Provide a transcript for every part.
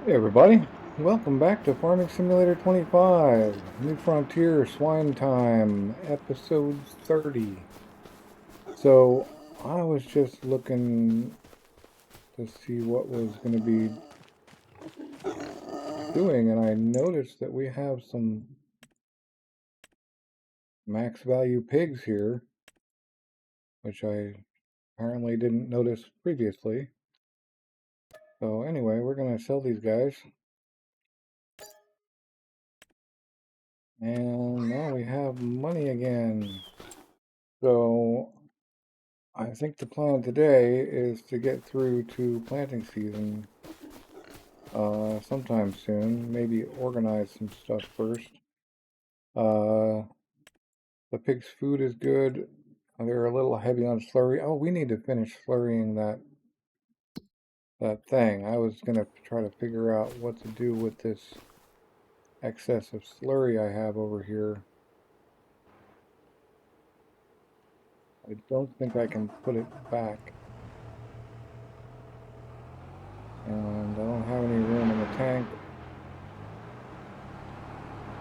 Hey everybody, welcome back to Farming Simulator 25, New Frontier Swine Time, episode 30. So, I was just looking to see what was going to be doing, and I noticed that we have some max value pigs here, which I apparently didn't notice previously. So anyway, we're going to sell these guys. And now we have money again. So I think the plan today is to get through to planting season sometime soon. Maybe organize some stuff first. Uh, the pig's food is good. They're a little heavy on slurry. Oh, we need to finish slurrying that thing. I was gonna try to figure out what to do with this excess of slurry I have over here. I don't think I can put it back. And I don't have any room in the tank.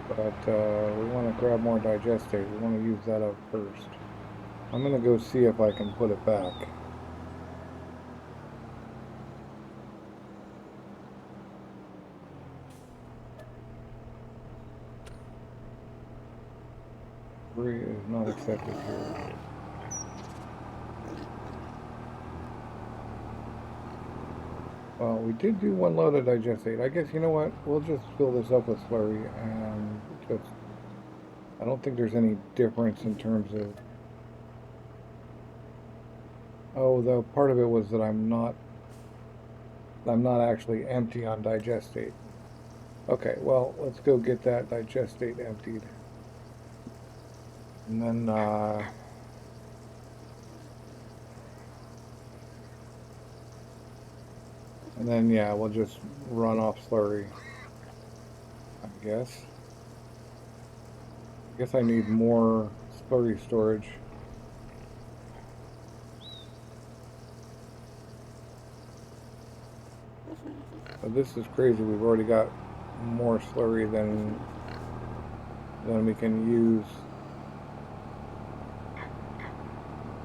But we want to grab more digestate. We want to use that up first. I'm going to go see if I can put it back. Free is not accepted here. Well, we did do one load of digestate. I guess, you know what? We'll just fill this up with slurry and just... I don't think there's any difference in terms of... Oh, the part of it was that I'm not actually empty on digestate. Okay, well, let's go get that digestate emptied. And then, yeah, we'll just run off slurry, I guess. I guess I need more slurry storage. But this is crazy. We've already got more slurry than we can use,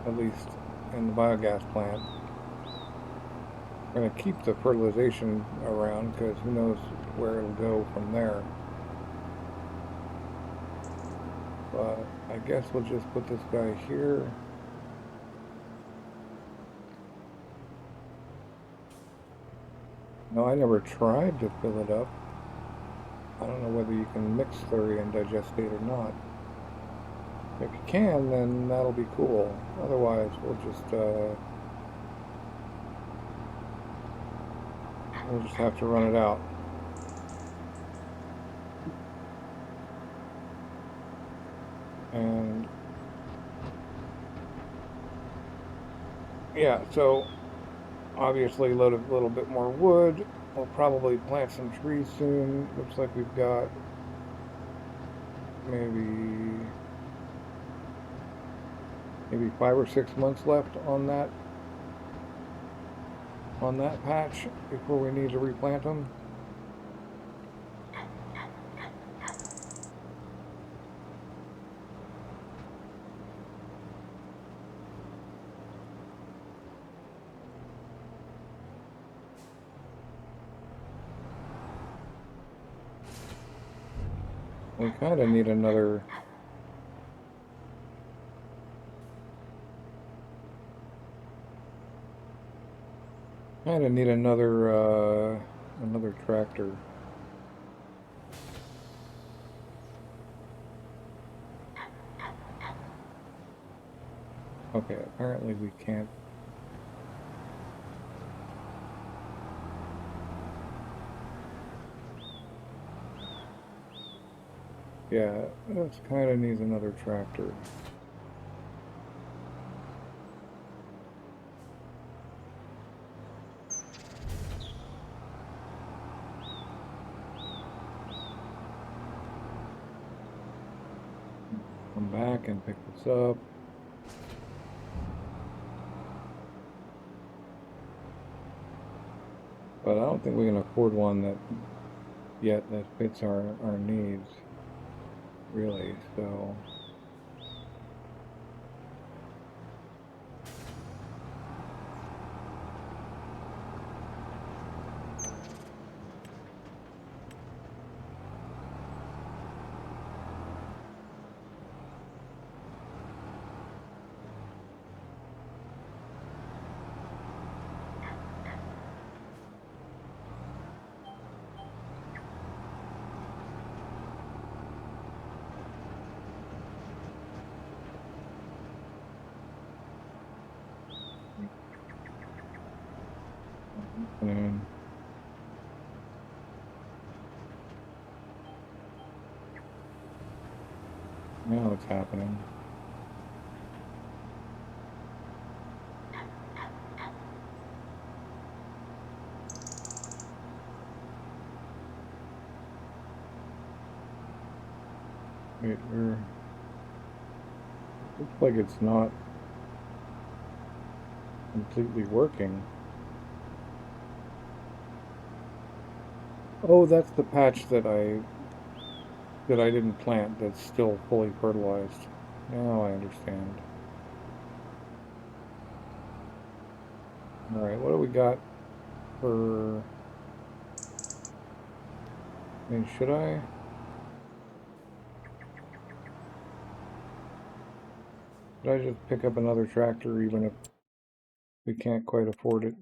at least in the biogas plant. We're going to keep the fertilization around because who knows where it'll go from there. But I guess we'll just put this guy here. No, I never tried to fill it up. I don't know whether you can mix slurry and digestate or not. If you can, then that'll be cool. Otherwise, we'll just have to run it out. And yeah, so obviously load a little bit more wood. We'll probably plant some trees soon. Looks like we've got maybe 5 or 6 months left on that patch before we need to replant them. We kind of need another another tractor. Okay, apparently we can't. Yeah, this kind of needs another tractor. Come back and pick this up. But I don't think we can afford one that fits our needs, really. So and now it's happening. Wait, looks like it's not completely working. Oh, that's the patch that I didn't plant that's still fully fertilized. Now I understand. All right, what do we got for? I mean, should I just pick up another tractor even if we can't quite afford it?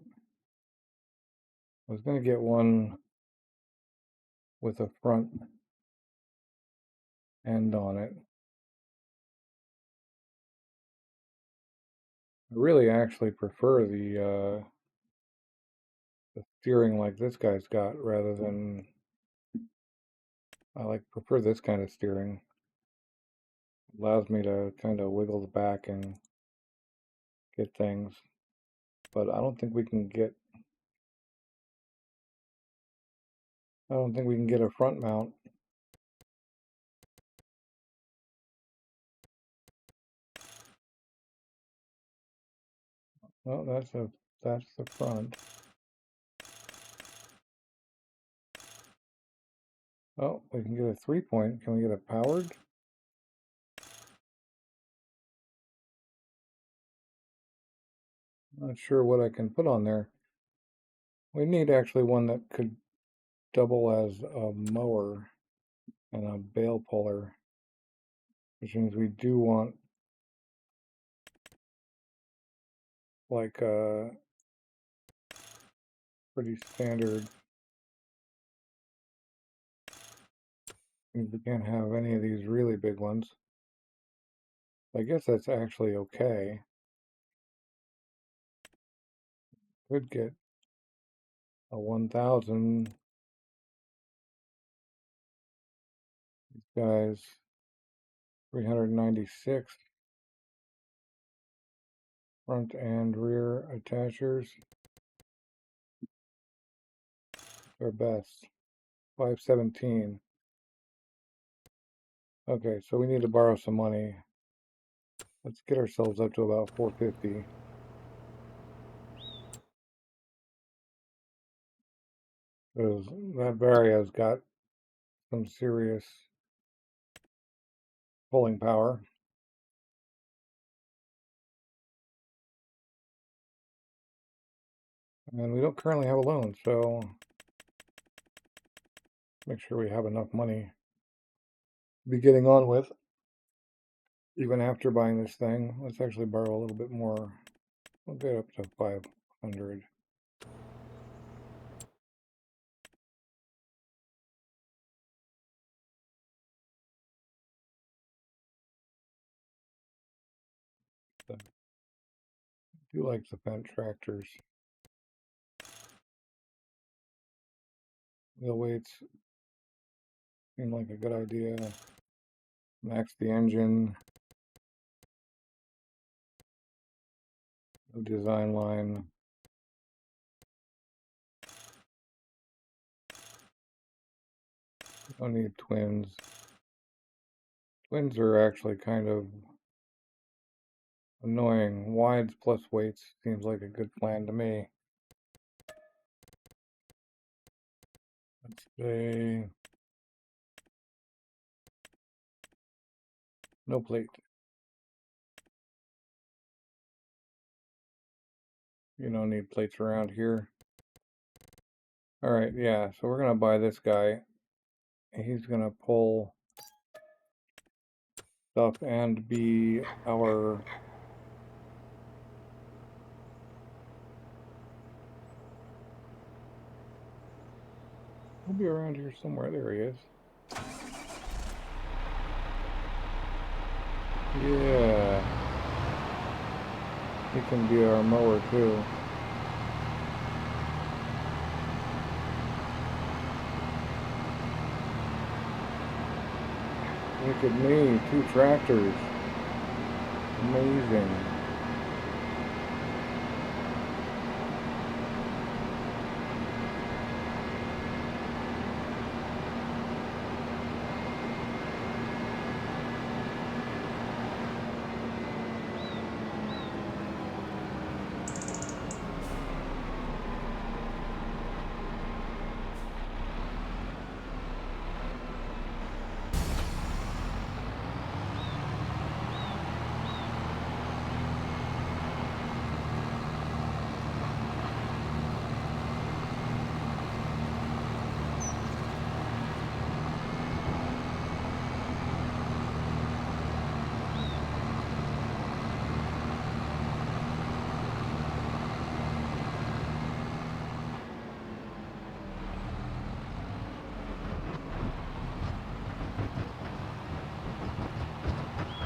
I was gonna get one with a front end on it. I really actually prefer the steering like this guy's got rather than I prefer this kind of steering. Allows me to kind of wiggle the back and get things. But I don't think we can get a front mount. Oh, that's the front. Oh, we can get a 3-point. Can we get it powered? Not sure what I can put on there. We need actually one that could double as a mower and a bale puller, which means we do want like a pretty standard. We can't have any of these really big ones. I guess that's actually okay. Could get a 1000. These guys 396 front and rear attachers. Their best 517. Okay, so we need to borrow some money. Let's get ourselves up to about 450. Because that Vario's got some serious pulling power. And we don't currently have a loan, so make sure we have enough money to be getting on with. Even after buying this thing, let's actually borrow a little bit more. We'll get up to 500. I do like the Fendt tractors. Wheel weights seem like a good idea. Max the engine. No design line. Don't need twins. Twins are actually kind of annoying. Wides plus weights seems like a good plan to me. Let's say no plate. You don't need plates around here. Alright, yeah, so we're gonna buy this guy. He's gonna pull stuff and be our he'll be around here somewhere. There he is. Yeah. He can be our mower too. Look at me, 2 tractors. Amazing.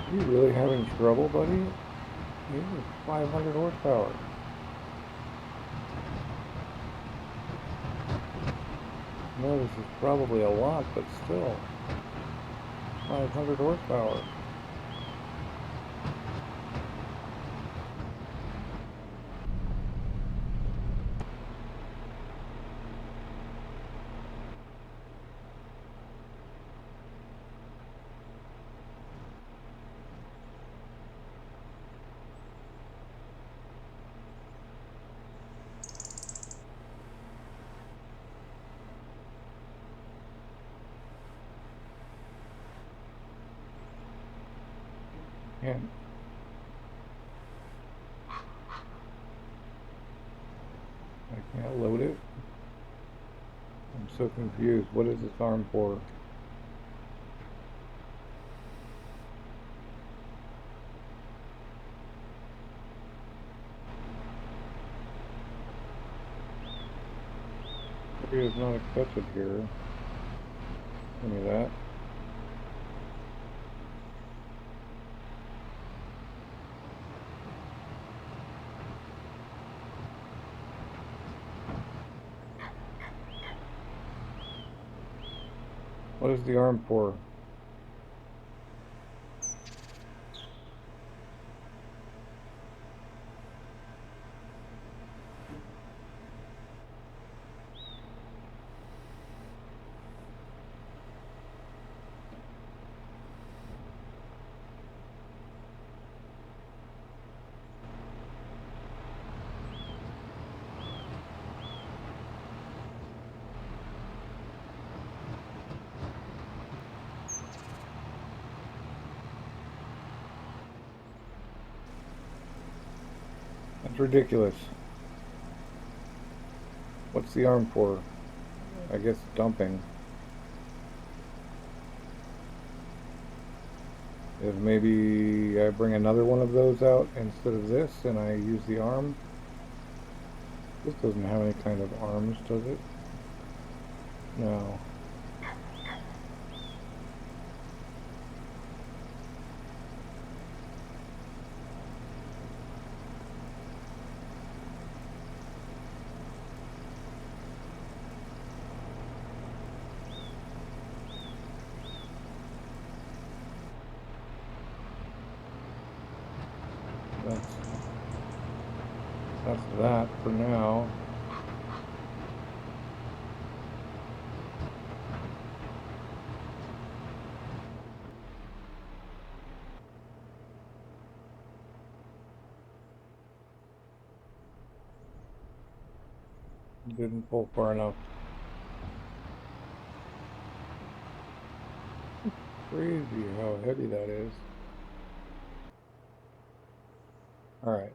You really having trouble, buddy? You're 500 horsepower. No, this is probably a lot, but still. 500 horsepower. Man. I can't load it. I'm so confused. What is this arm for? Area is not accepted here. Give me that. What is the arm for? That's ridiculous. What's the arm for? I guess dumping. If maybe I bring another one of those out instead of this and I use the arm. This doesn't have any kind of arms, does it? No. That's that for now. Didn't pull far enough. Crazy how heavy that is. Alright.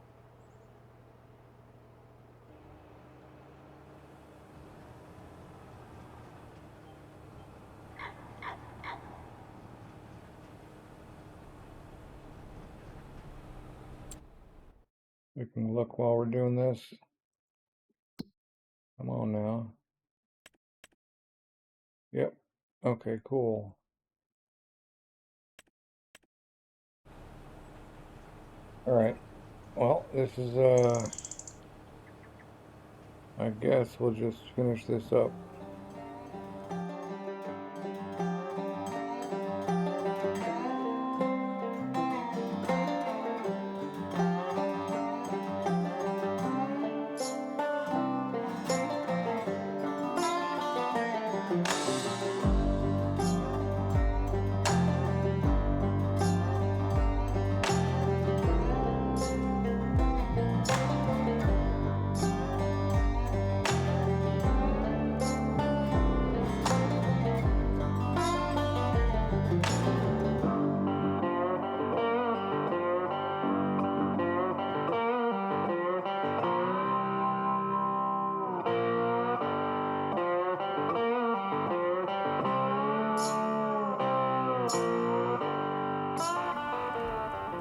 We can look while we're doing this. Come on now. Yep. Okay, cool. Alright. Well, this is, I guess we'll just finish this up.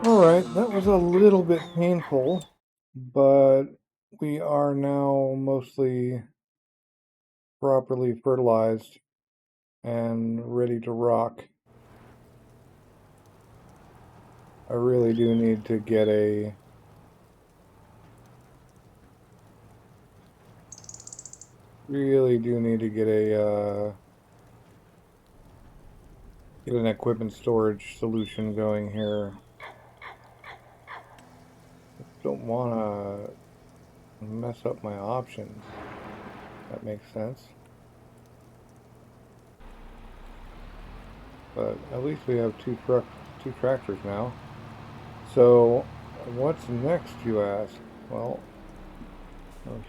Alright, that was a little bit painful, but we are now mostly properly fertilized and ready to rock. I really do need to get an equipment storage solution going here. Don't want to mess up my options. That makes sense. But at least we have two tractors now. So what's next, you ask? Well,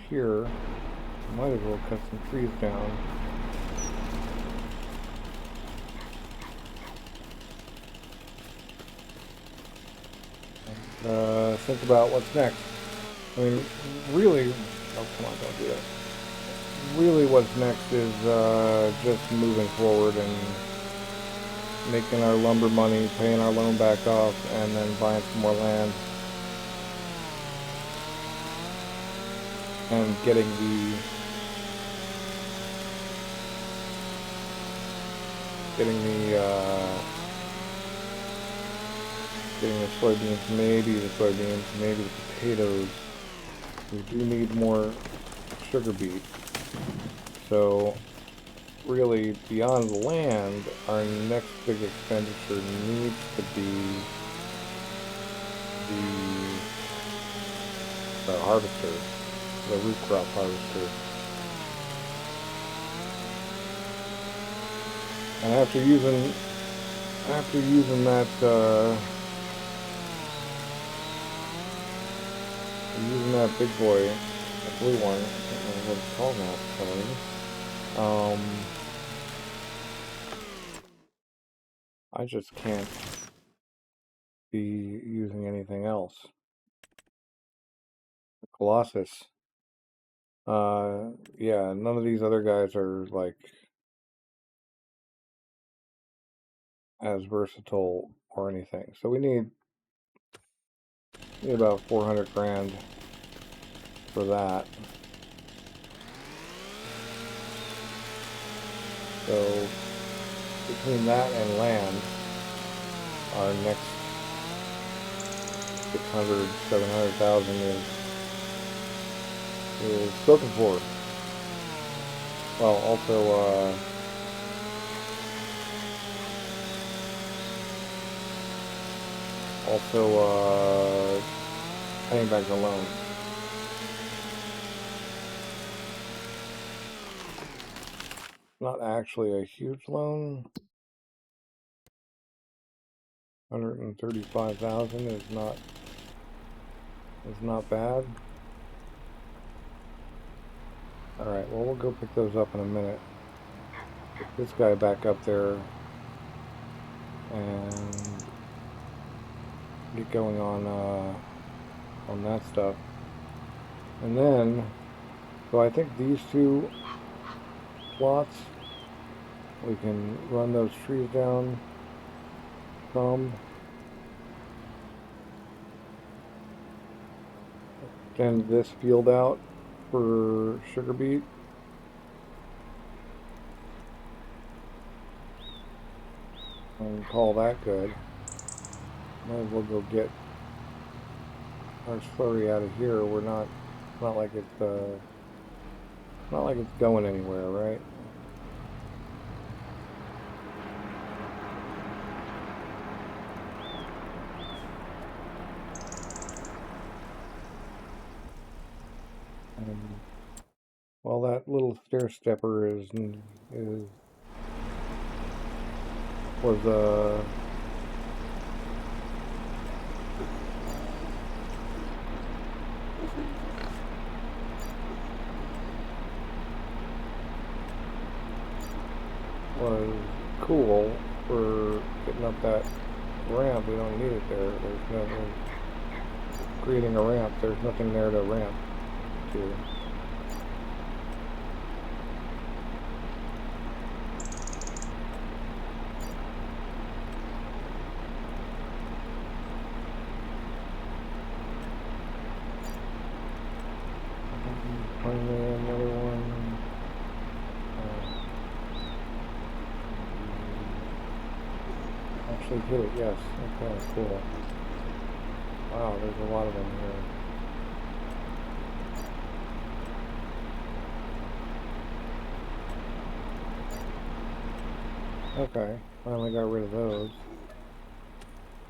here, might as well cut some trees down. Think about what's next. I mean, really, oh come on, don't do that. Really what's next is just moving forward and making our lumber money, paying our loan back off, and then buying some more land. And getting the soybeans, maybe the potatoes. We do need more sugar beet. So really, beyond the land, our next big expenditure needs to be the harvester, the root crop harvester. And after using that big boy, the blue one, I don't know what it's called now for some reason. I just can't be using anything else. The Colossus. Yeah, none of these other guys are like as versatile or anything. So we need about 400 grand for that. So between that and land, our next 600, 700,000 is spoken for. Well, also paying back the loan. Not actually a huge loan. 135,000 is not bad. Alright, well, we'll go pick those up in a minute. Get this guy back up there. and get going on that stuff. And then, so I think these two plots, we can run those trees down some. Extend this field out for sugar beet. And call that good. Might as well go get our slurry out of here. We're not like it's going anywhere, right? Well, that little stair stepper was cool for getting up that ramp. We don't need it there. There's nothing creating a ramp. There's nothing there to ramp to. Finally, another one. Actually hit it, yes. Okay, cool. Wow, there's a lot of them here. Okay, finally got rid of those.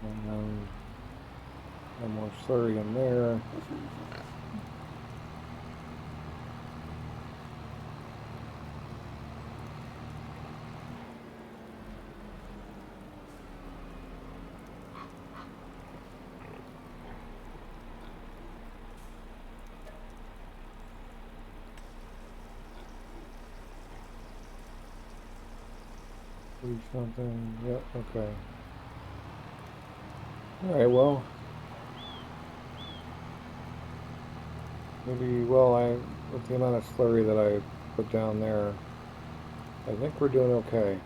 And no more slurry in there. Something, yep, okay. Alright, well, maybe, well, with the amount of slurry that I put down there, I think we're doing okay.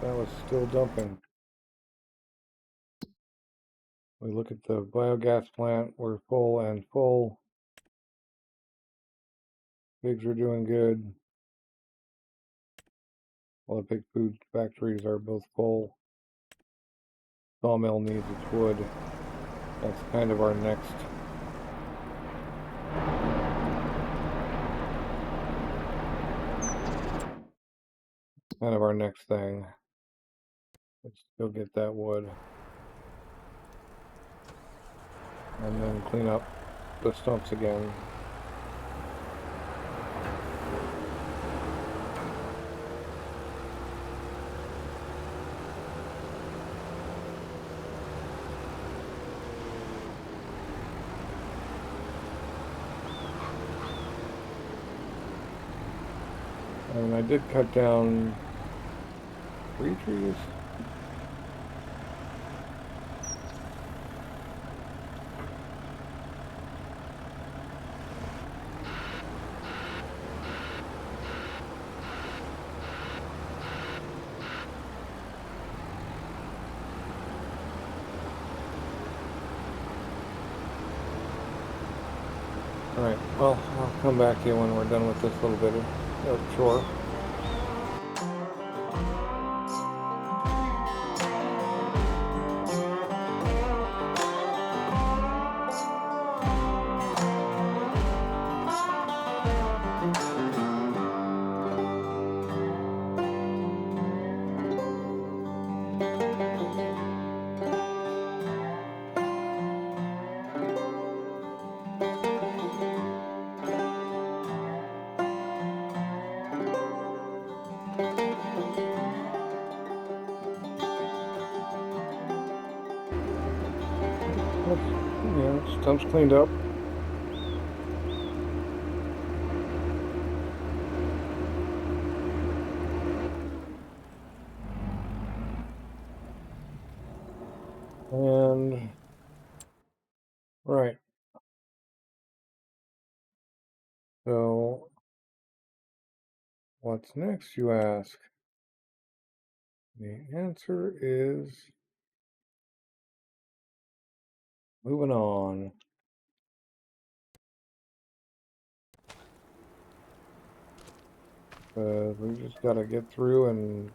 That was still dumping. We look at the biogas plant, we're full and full. Pigs are doing good. All the pig food factories are both full. Sawmill needs its wood. That's kind of our next thing. Let's go get that wood. And then clean up the stumps again. And I did cut down 3 trees. Alright, well, I'll come back to you when we're done with this little bit of chore. Stump's cleaned up. And right. So what's next, you ask? The answer is moving on. We just gotta get through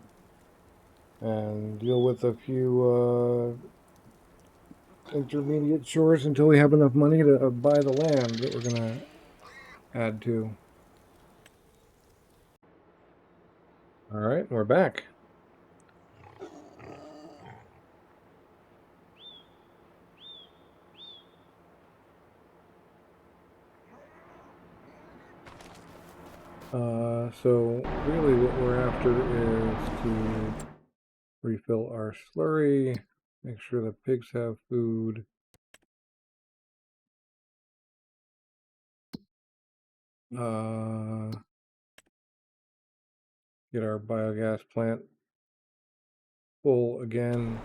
and deal with a few intermediate chores until we have enough money to buy the land that we're gonna add to. All right, we're back. So really what we're after is to refill our slurry, make sure the pigs have food. Get our biogas plant full again,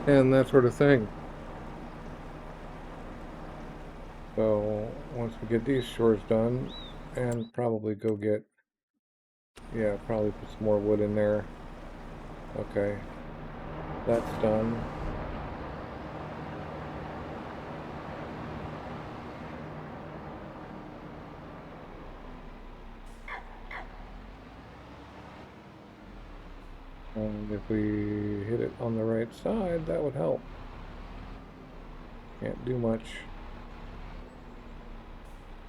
and that sort of thing. So once we get these chores done, and probably go get, yeah, probably put some more wood in there. Okay, that's done. And if we hit it on the right side, that would help. Can't do much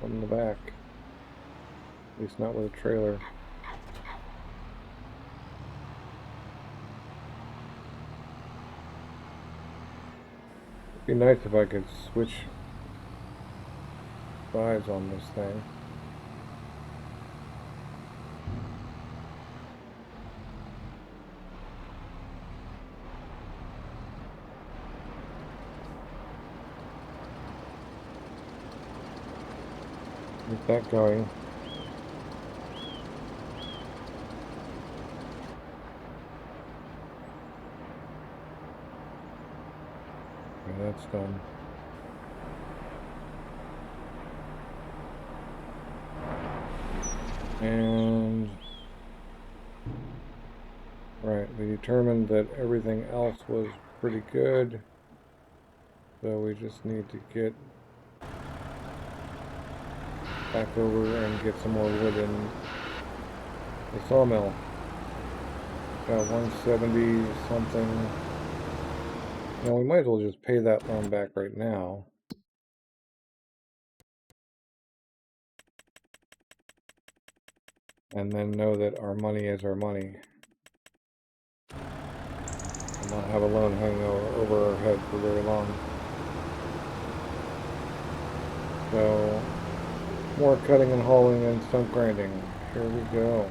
from the back, at least not with a trailer. It'd be nice if I could switch sides on this thing. Get that going. Okay, that's done. And right, we determined that everything else was pretty good, so we just need to get back over and get some more wood in the sawmill. Got 170 something. Now we might as well just pay that loan back right now. And then know that our money is our money. And not have a loan hanging over our head for very long. So, more cutting and hauling and stump grinding. Here we go.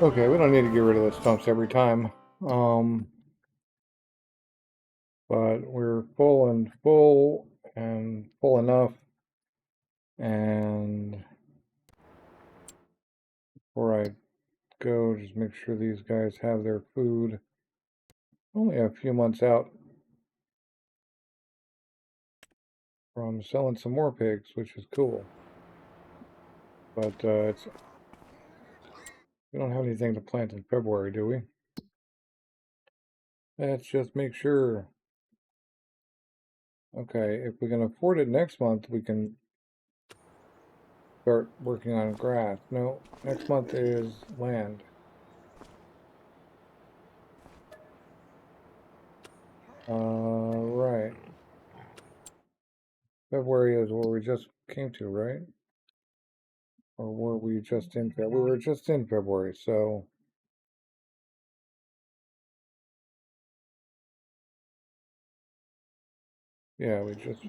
Okay, we don't need to get rid of the stumps every time. But we're full and full enough. And before I go, just make sure these guys have their food. Only a few months out from selling some more pigs, which is cool. But we don't have anything to plant in February, do we? Let's just make sure. Okay, if we can afford it next month, we can start working on grass. No, next month is land. Right. February is where we just came to, right? Or were we just in February? We were just in February, so yeah, we just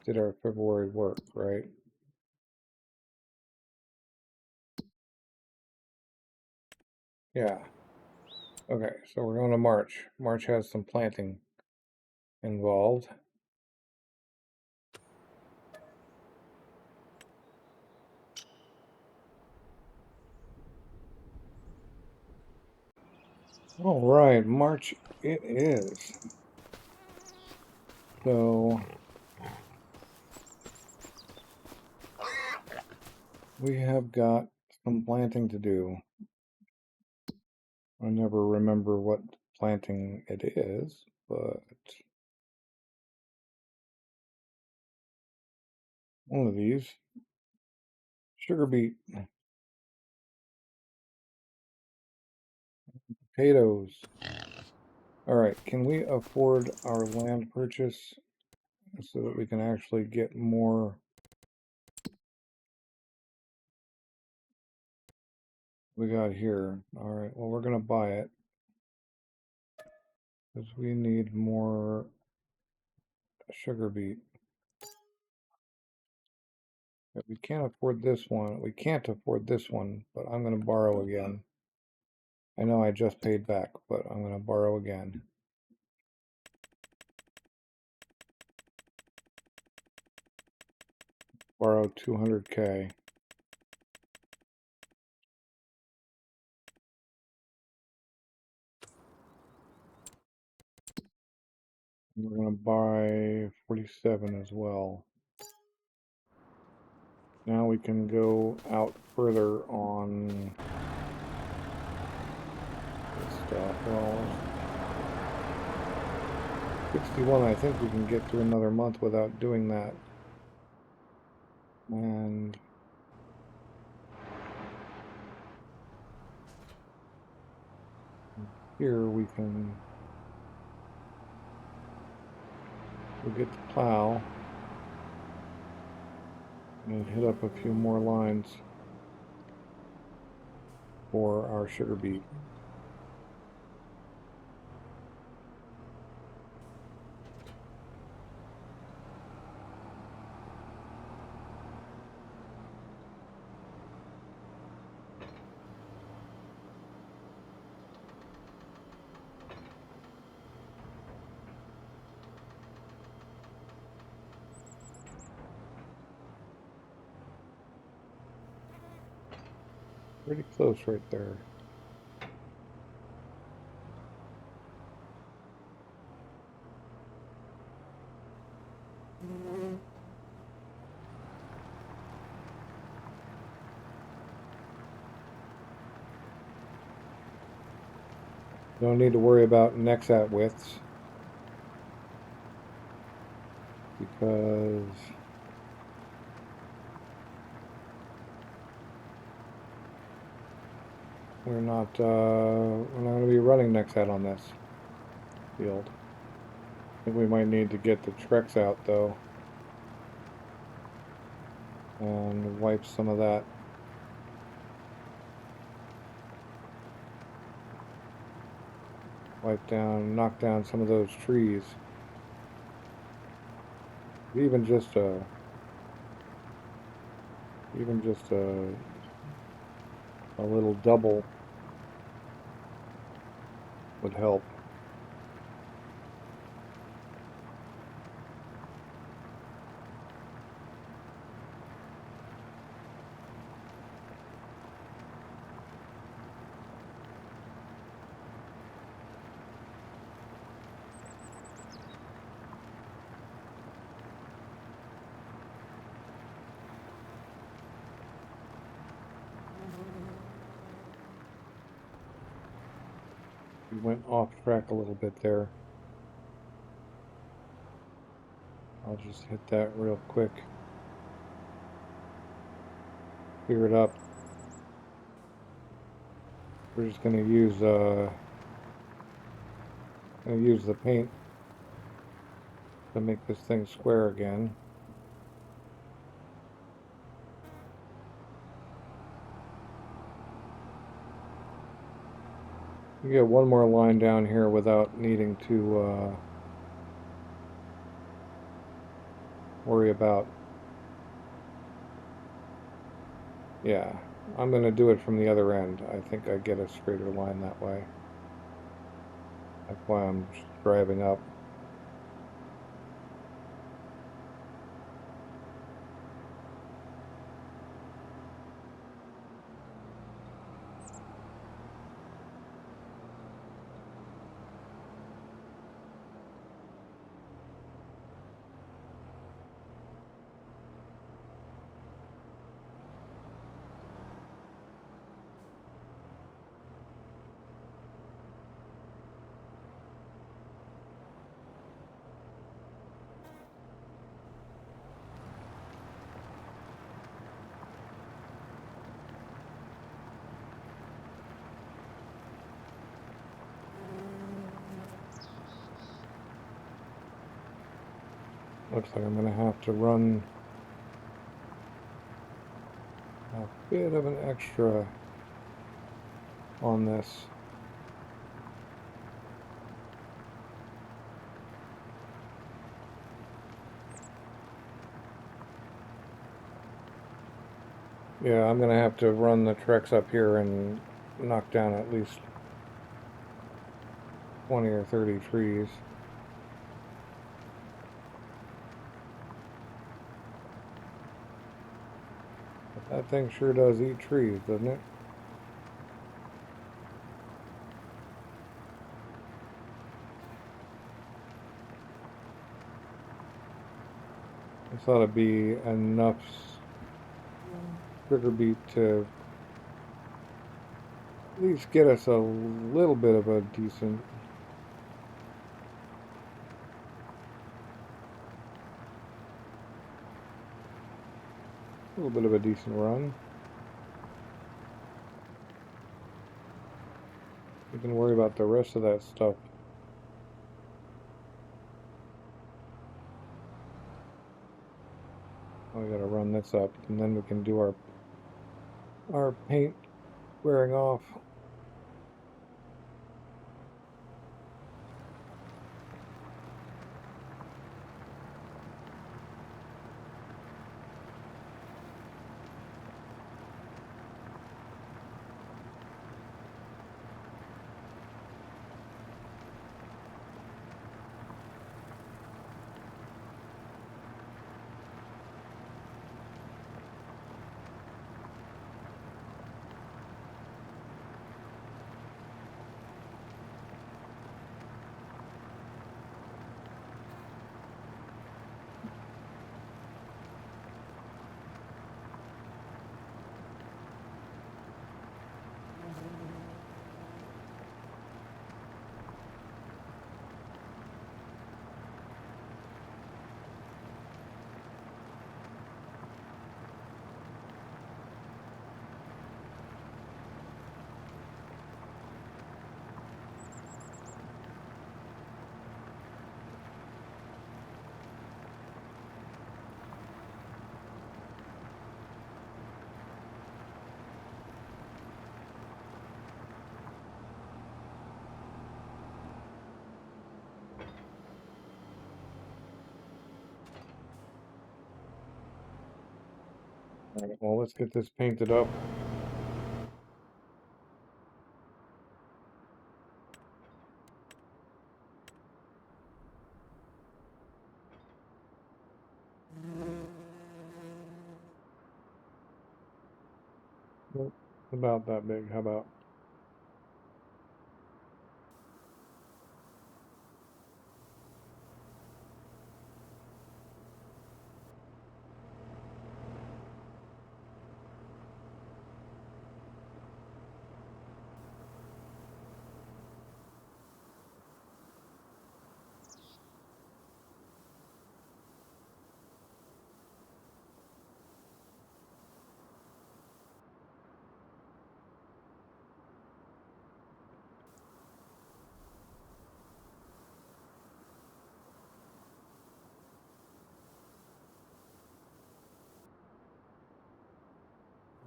did our February work, right? Yeah. Okay, so we're going to March. March has some planting involved. All right, March it is. So we have got some planting to do. I never remember what planting it is, but one of these. Sugar beet, potatoes. All right, can we afford our land purchase so that we can actually get more? We got here. All right, well, we're going to buy it because we need more sugar beet. If we can't afford this one. We can't afford this one, but I'm going to borrow again. I know I just paid back, but I'm going to borrow again. Borrow 200K. We're going to buy 47 as well. Now we can go out further on this stuff. Well, 61, I think we can get through another month without doing that. And here we get the plow and hit up a few more lines for our sugar beet. Pretty close right there. Don't need to worry about Nexat widths because we're not going to be running Nexat on this field. I think we might need to get the Trex out though and wipe some of that. Knock down some of those trees. Even just a little double would help. We went off track a little bit there. I'll just hit that real quick. Clear it up. We're just gonna use the paint to make this thing square again. You get one more line down here without needing to worry about. Yeah, I'm gonna do it from the other end. I think I get a straighter line that way. That's why I'm driving up. Looks like I'm gonna have to run a bit of an extra on this. Yeah, I'm gonna have to run the Trex up here and knock down at least 20 or 30 trees. But that thing sure does eat trees, doesn't it? This ought to be enough sugar beet to at least get us a little bit of a decent run. We can worry about the rest of that stuff. Oh, we gotta run this up, and then we can do our paint wearing off. All right, well, let's get this painted up. Nope, about that big. How about?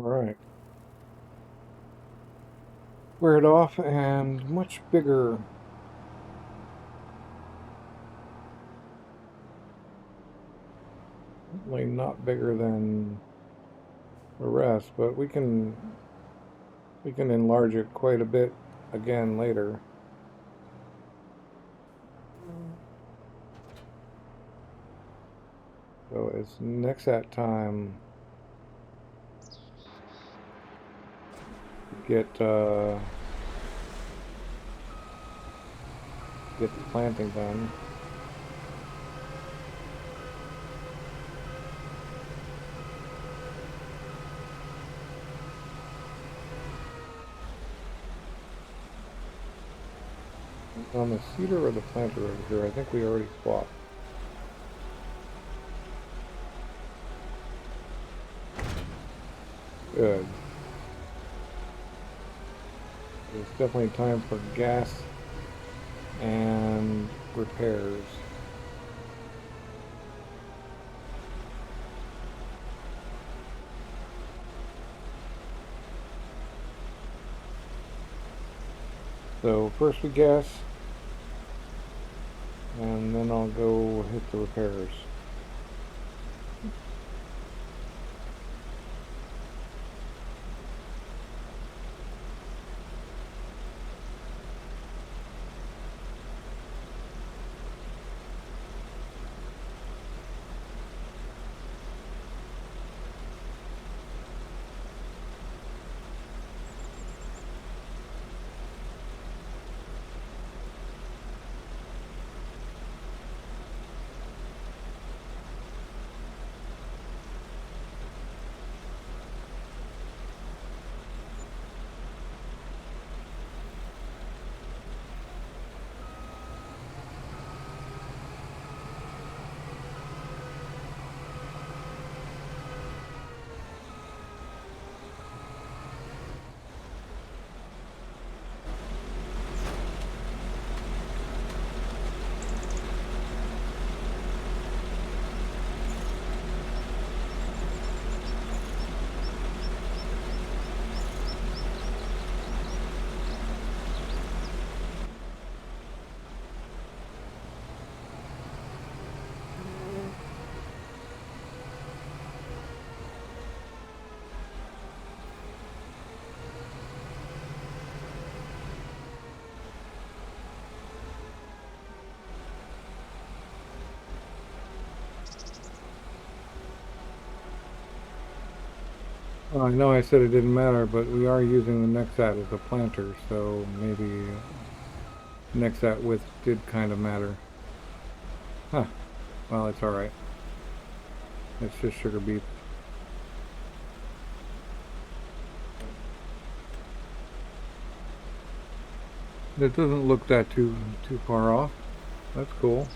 Right. Square it off and much bigger. Certainly not bigger than the rest, but we can enlarge it quite a bit again later. So it's Nexat time. Get the planting done. On the cedar or the planter over here? I think we already swapped. Good. It's definitely time for gas and repairs. So first we gas, and then I'll go hit the repairs. Well, I know I said it didn't matter, but we are using the Nexat as a planter, so maybe Nexat width did kind of matter. Huh. Well, it's alright. It's just sugar beet. It doesn't look that too far off. That's cool.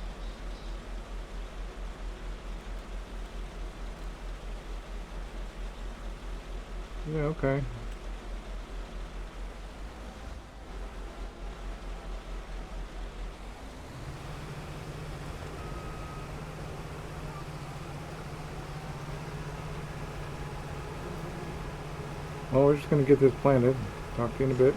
Yeah, okay. Well, we're just gonna get this planted. Talk to you in a bit.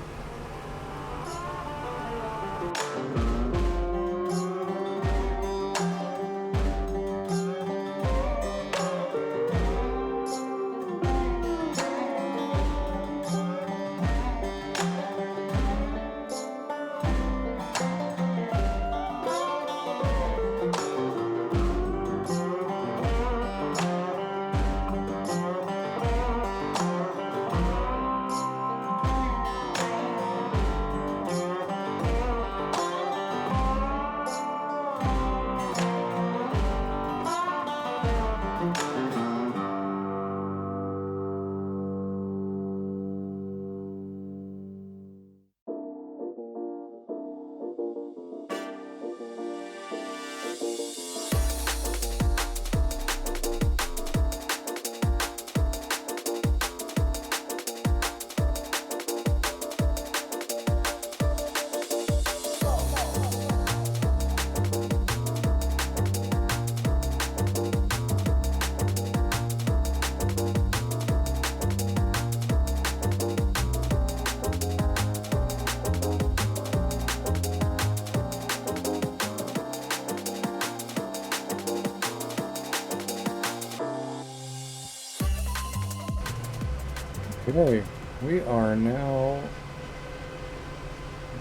Okay, we are now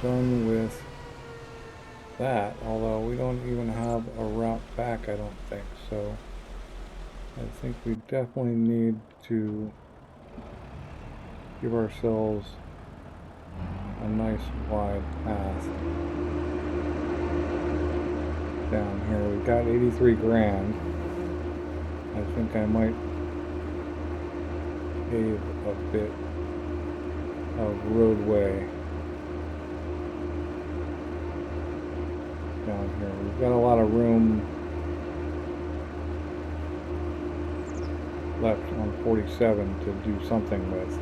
done with that, although we don't even have a route back, I don't think. So I think we definitely need to give ourselves a nice wide path down here. We've got 83 grand. I think I might pave a bit of roadway down here. We've got a lot of room left on 47 to do something with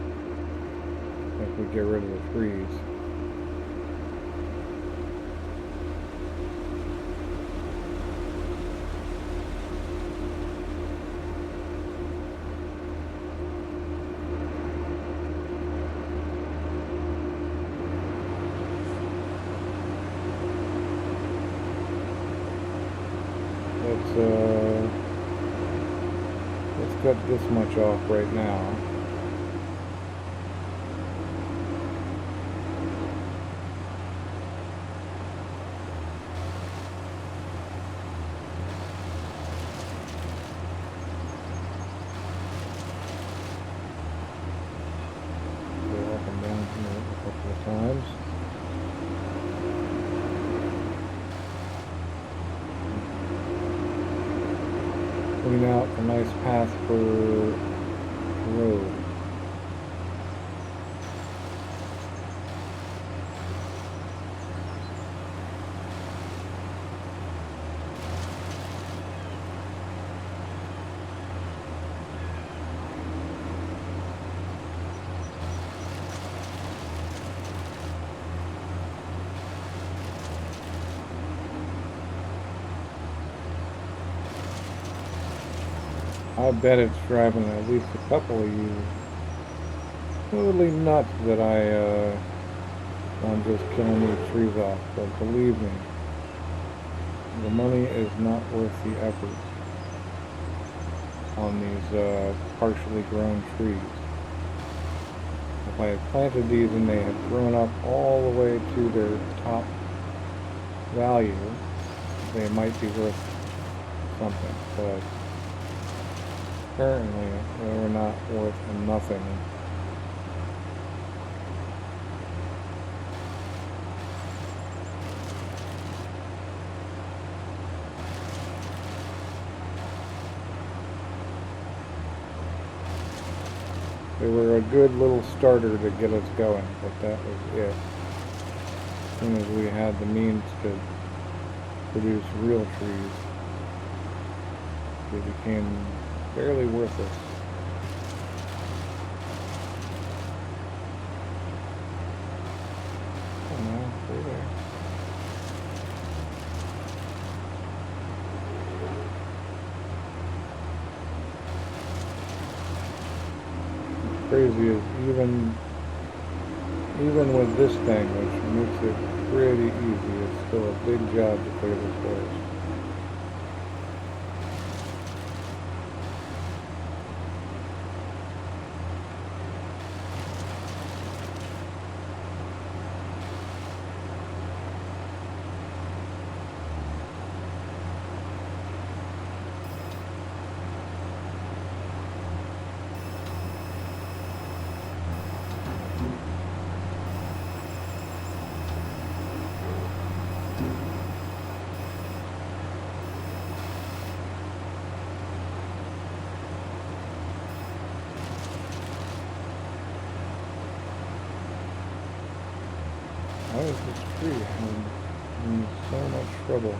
if we get rid of the trees. Let's cut this much off right now. Go up and down here a couple of times. Putting out a nice path for road. I bet it's driving at least a couple of you totally nuts that I'm just killing these trees off. But believe me, the money is not worth the effort on these partially grown trees. If I had planted these and they had grown up all the way to their top value, they might be worth something, but currently they're not worth nothing. They were a good little starter to get us going, but that was it. As soon as we had the means to produce real trees, they became fairly worthless. Oh no, stay there. What's crazy is even with this thing, which makes it pretty easy, it's still a big job to clear this forest. Why is this tree in so much trouble?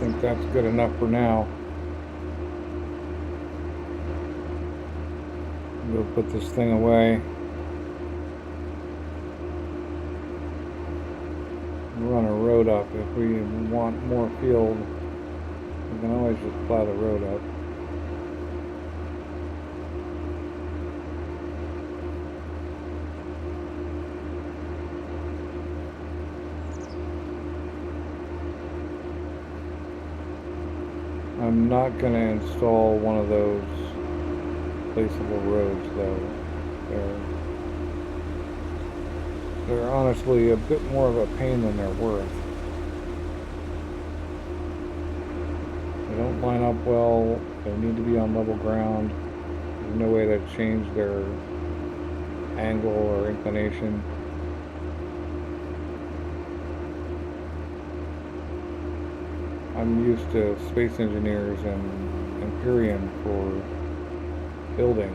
think that's good enough for now. We'll put this thing away. Run a road up. If we want more field, we can always just plow the road up. I'm not going to install one of those placeable roads though. They're honestly a bit more of a pain than they're worth. They don't line up well, they need to be on level ground. There's no way to change their angle or inclination. I'm used to Space Engineers and Empyrean for building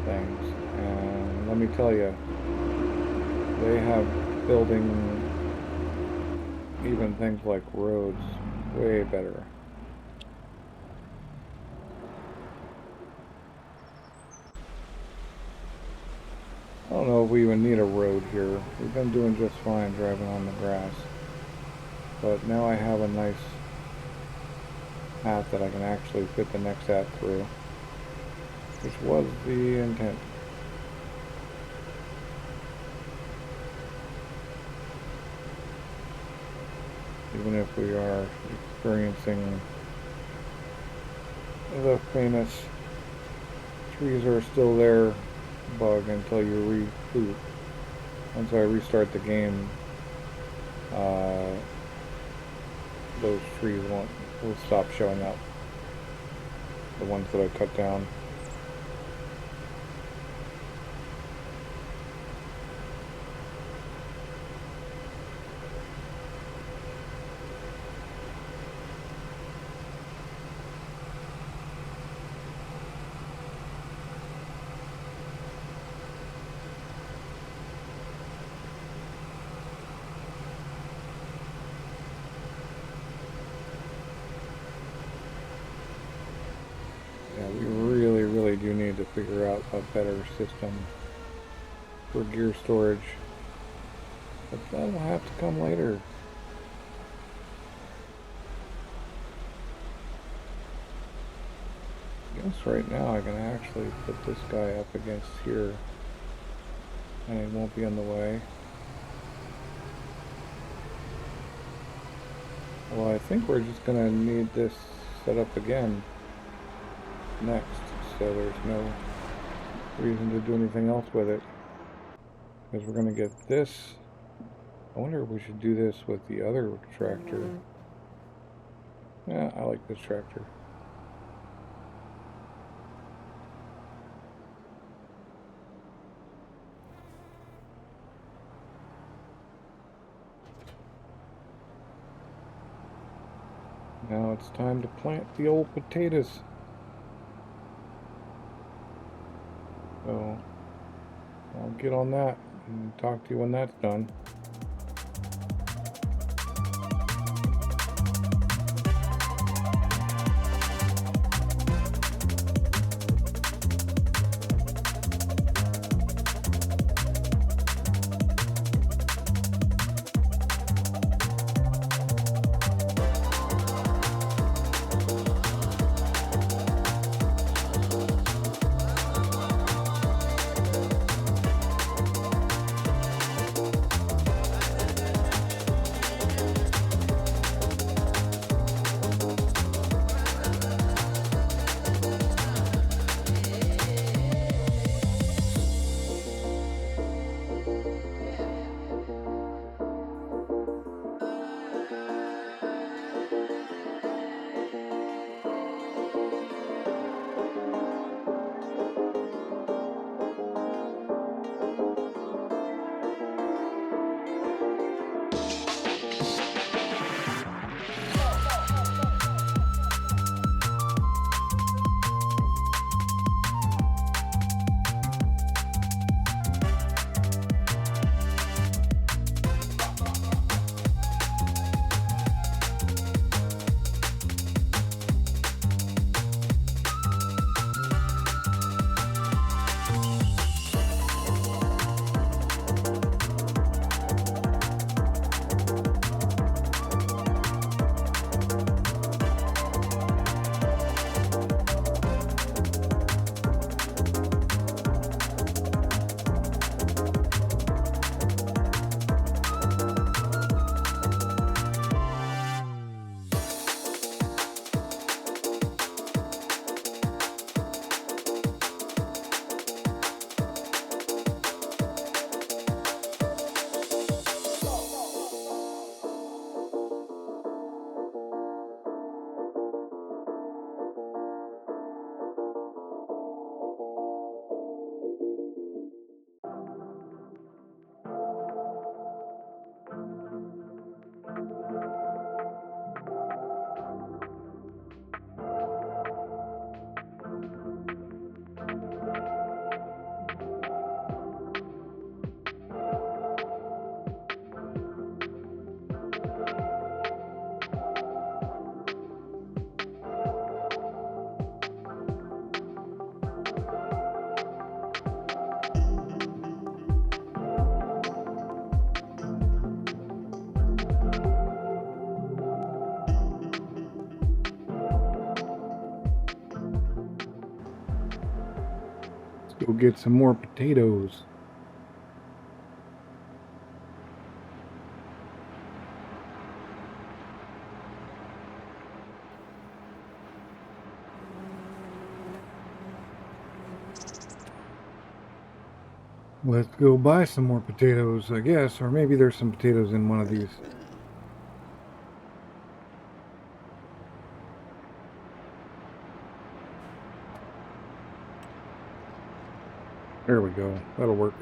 things, and let me tell you, they have building even things like roads way better. I don't know if we even need a road here. We've been doing just fine driving on the grass. But now I have a nice path that I can actually fit the Nexat through, which was the intent. Even if we are experiencing the famous trees are still there bug until you reboot. Once I restart the game, those trees will stop showing up. The ones that I cut down. You need to figure out a better system for gear storage, but that'll have to come later. I guess right now I can actually put this guy up against here and he won't be in the way. Well, I think we're just gonna need this set up again next. So there's no reason to do anything else with it, because we're going to get this. I wonder if we should do this with the other tractor. Yeah, I like this tractor. Now it's time to plant the old potatoes. So I'll get on that and talk to you when that's done. go get some more potatoes. Let's go buy some more potatoes, I guess, or maybe there's some potatoes in one of these. There we go. That'll work.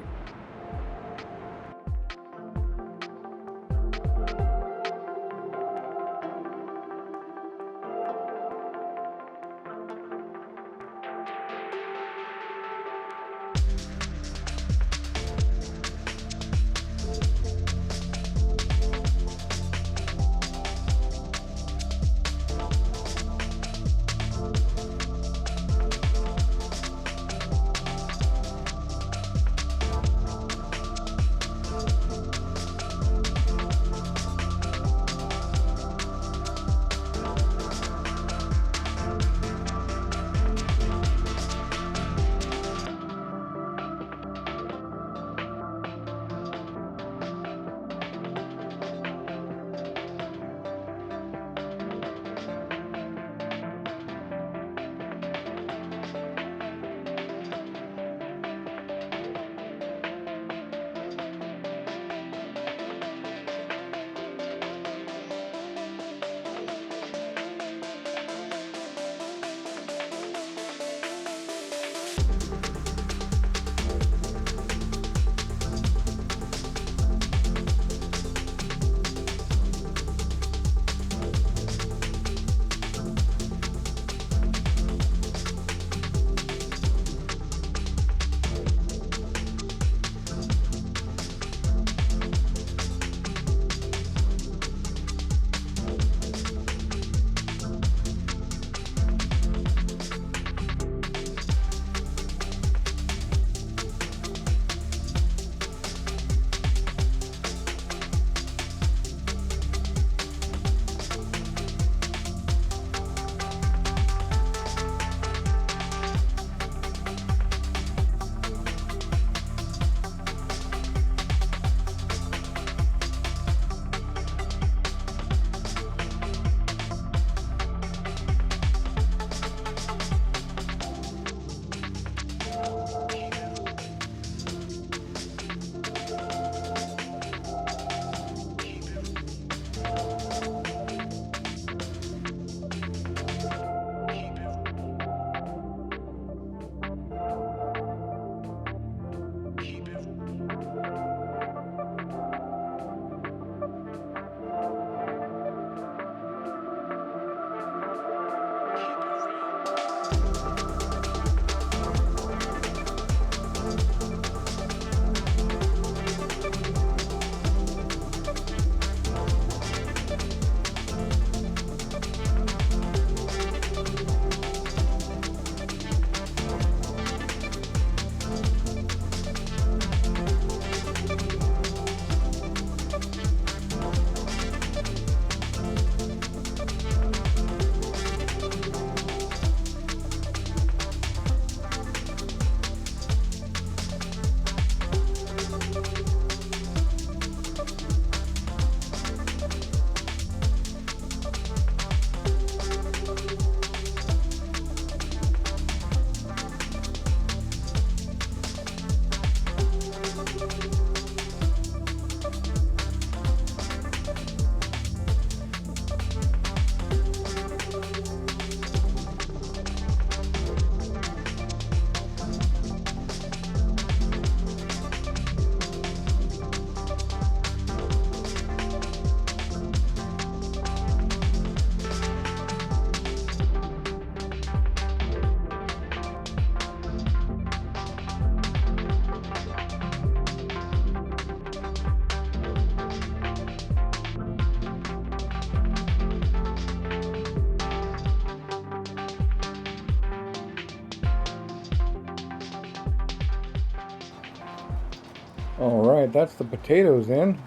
Alright, that's the potatoes in.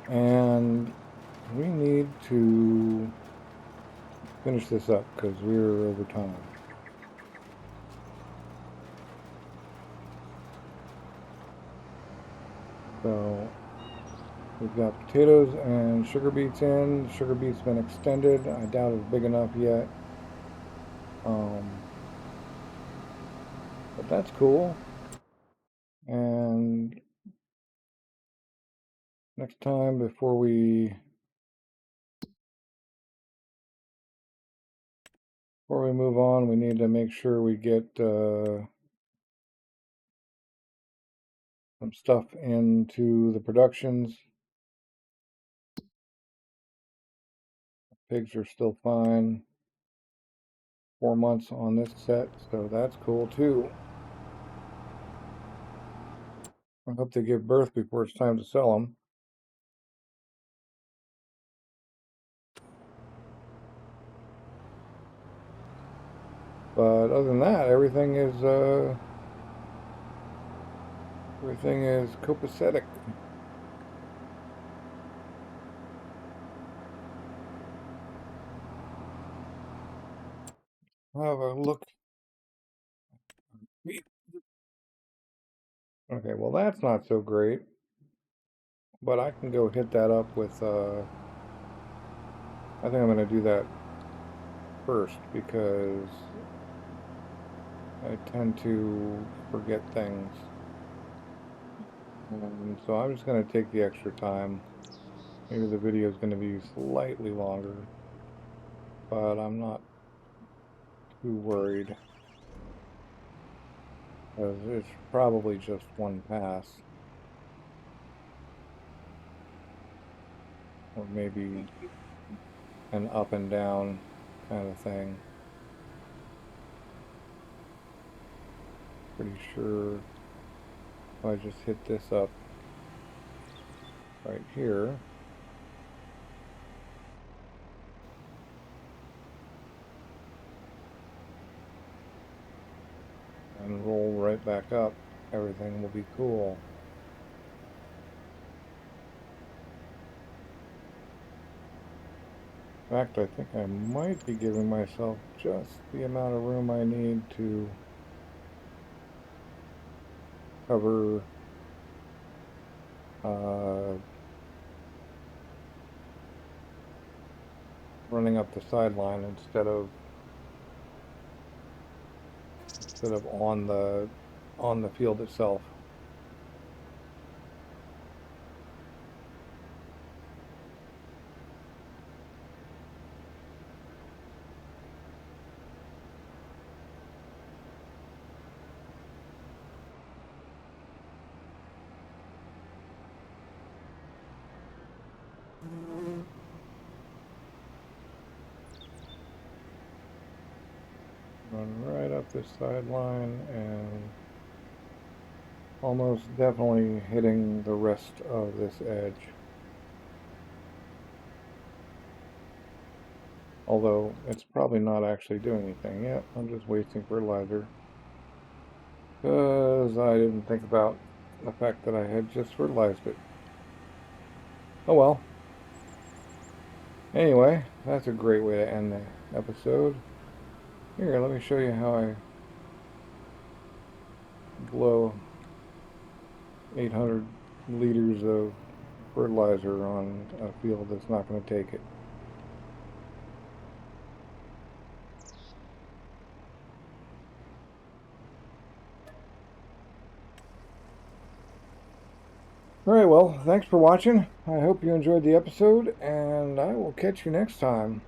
And we need to finish this up because we're over time. So we've got potatoes and sugar beets in. The sugar beets been extended. I doubt it's big enough yet. But that's cool. And next time, before we move on, we need to make sure we get some stuff into the productions. Pigs are still fine. 4 months on this set, so that's cool too. I hope they give birth before it's time to sell them. But other than that, everything is copacetic. I'll have a look. Okay, well that's not so great. But I can go hit that up with I think I'm going to do that first because I tend to forget things. So I'm just going to take the extra time. Maybe the video is going to be slightly longer, but I'm not too worried. Because it's probably just one pass. Or maybe an up and down kind of thing. Pretty sure if I just hit this up right here, and roll right back up, everything will be cool. In fact, I think I might be giving myself just the amount of room I need to cover running up the sideline instead of on the field itself. Run right up this sideline and almost definitely hitting the rest of this edge. Although it's probably not actually doing anything yet. I'm just wasting fertilizer. Because I didn't think about the fact that I had just fertilized it. Oh well. Anyway, that's a great way to end the episode. Here, let me show you how I blow 800 liters of fertilizer on a field that's not going to take it. Alright, well, thanks for watching. I hope you enjoyed the episode, and I will catch you next time.